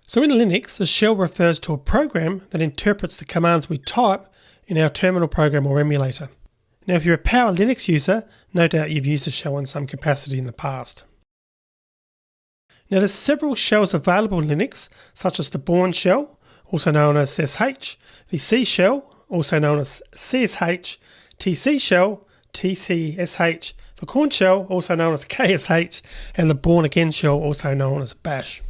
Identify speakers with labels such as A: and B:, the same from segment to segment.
A: So in Linux, a shell refers to a program that interprets the commands we type in our terminal program or emulator. Now, if you're a Power Linux user, no doubt you've used a shell in some capacity in the past. Now, there's several shells available in Linux, such as the Bourne shell, also known as SSH, the C shell, also known as CSH, TC shell, TCSH, the Korn shell, also known as KSH, and the Bourne Again shell, also known as Bash.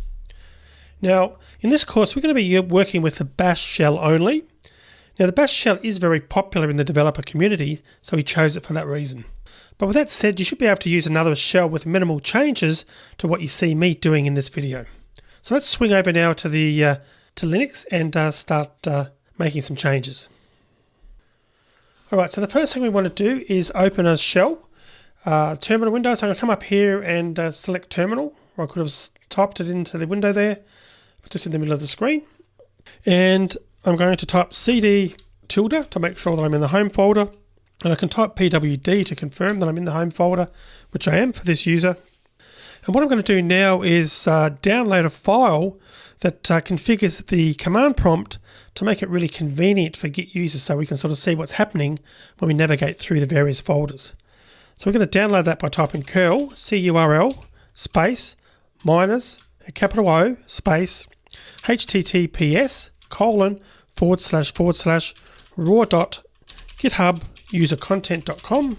A: Now, in this course, we're going to be working with the Bash shell only. Now, the Bash shell is very popular in the developer community, so we chose it for that reason. But with that said, you should be able to use another shell with minimal changes to what you see me doing in this video. So let's swing over now to Linux and start making some changes. Alright, so the first thing we want to do is open a shell terminal window. So I'm going to come up here and select terminal, or I could have typed it into the window there, just in the middle of the screen. And I'm going to type cd tilde to make sure that I'm in the home folder. And I can type pwd to confirm that I'm in the home folder, which I am for this user. And what I'm going to do now is download a file that configures the command prompt to make it really convenient for Git users, so we can sort of see what's happening when we navigate through the various folders. So we're going to download that by typing curl curl space minus a capital O space https :/raw.github/usercontent.com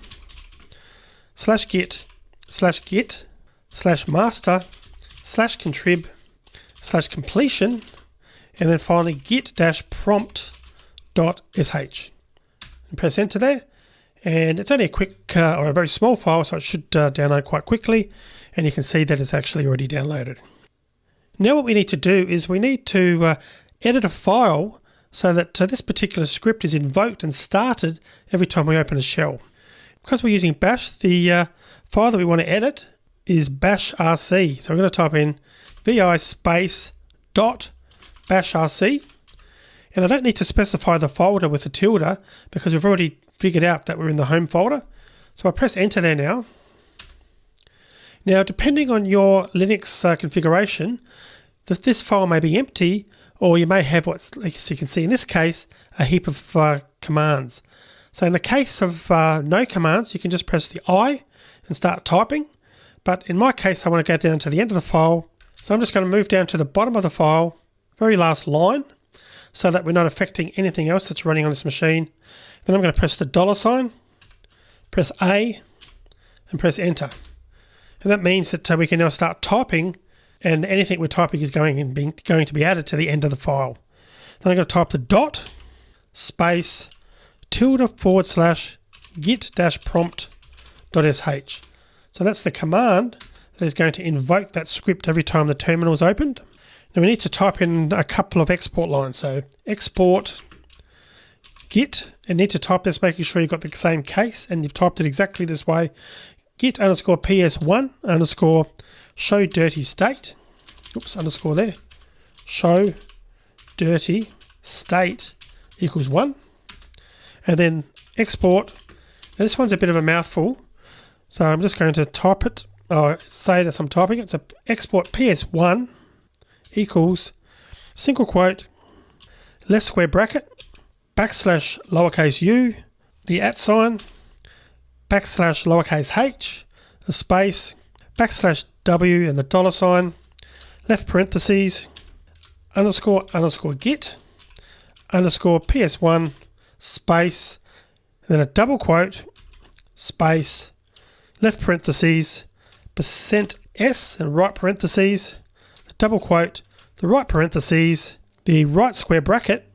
A: /git/git/master/contrib/completion, and then finally git-prompt.sh, and press enter there. And it's only a quick or a very small file, so it should download quite quickly, and you can see that it's actually already downloaded. Now what we need to do is we need to edit a file so that this particular script is invoked and started every time we open a shell. Because we're using bash, the file that we want to edit is bashrc. So we're going to type in vi space dot bashrc, and I don't need to specify the folder with the tilde because we've already figured out that we're in the home folder. So I press enter there now. Now, depending on your Linux configuration, this file may be empty, or you may have what's, as you can see in this case, a heap of commands. So in the case of no commands, you can just press the I and start typing. But in my case, I want to go down to the end of the file. So I'm just going to move down to the bottom of the file, very last line, so that we're not affecting anything else that's running on this machine. Then I'm going to press the $, press A, and press enter. And that means that we can now start typing, and anything we're typing is going to be added to the end of the file. Then I'm going to type the dot space tilde / git-prompt.sh. So that's the command that is going to invoke that script every time the terminal is opened. Now we need to type in a couple of export lines. So export git, and need to type this making sure you've got the same case and you've typed it exactly this way. Git_ps1_ show dirty state. Oops, underscore there. Show dirty state equals 1. And then export. Now this one's a bit of a mouthful, so I'm just going to type it, or say it as I'm typing it. So export ps1 equals single quote, left square bracket, \lowercase u, the @ sign, \lowercase h, the space, \w and the $, left parentheses, __ git, _ps1, space, then a double quote, space, left parentheses, %s and right parentheses, the double quote, the right parentheses, the right square bracket,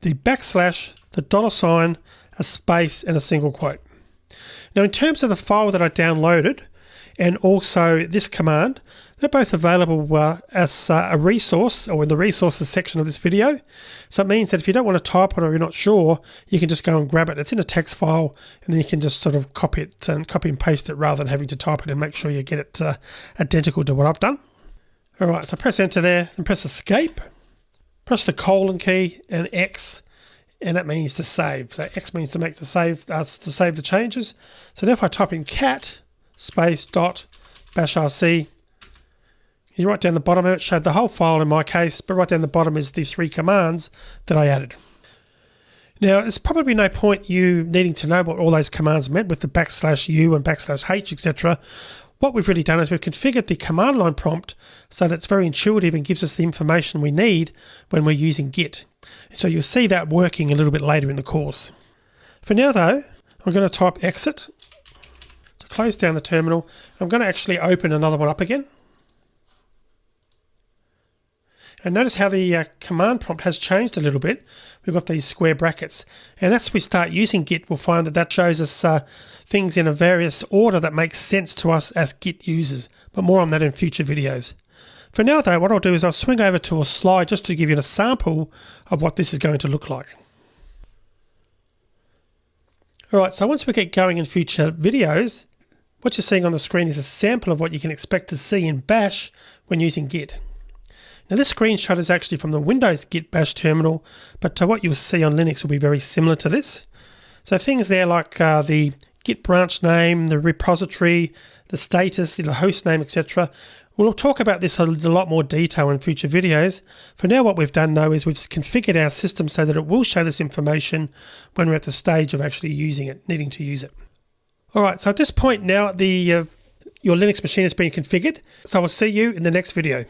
A: the \, the $, a space, and a single quote. Now in terms of the file that I downloaded and also this command, they're both available as a resource, or in the resources section of this video. So it means that if you don't want to type it or you're not sure, you can just go and grab it. It's in a text file, and then you can just sort of copy and paste it rather than having to type it, and make sure you get it identical to what I've done. Alright, so press enter there, then press escape, press the colon key and X, and that means to save. So X means to save the changes. So now if I type in cat space dot bashrc, Right down the bottom of it showed the whole file in my case, but right down the bottom is the 3 commands that I added. Now, there's probably no point you needing to know what all those commands meant with the \u and \h, etc. What we've really done is we've configured the command line prompt so that it's very intuitive and gives us the information we need when we're using Git. So you'll see that working a little bit later in the course. For now though, I'm going to type exit to close down the terminal. I'm going to actually open another one up again. And notice how the command prompt has changed a little bit. We've got these square brackets. And as we start using Git, we'll find that that shows us things in a various order that makes sense to us as Git users. But more on that in future videos. For now though, what I'll do is I'll swing over to a slide just to give you a sample of what this is going to look like. Alright, so once we get going in future videos, what you're seeing on the screen is a sample of what you can expect to see in Bash when using Git. Now this screenshot is actually from the Windows Git Bash terminal, but what you'll see on Linux will be very similar to this. So things there like the Git branch name, the repository, the status, the host name, etc. We'll talk about this in a lot more detail in future videos. For now what we've done though is we've configured our system so that it will show this information when we're at the stage of actually using it, needing to use it. Alright, so at this point now your Linux machine has been configured, so I'll see you in the next video.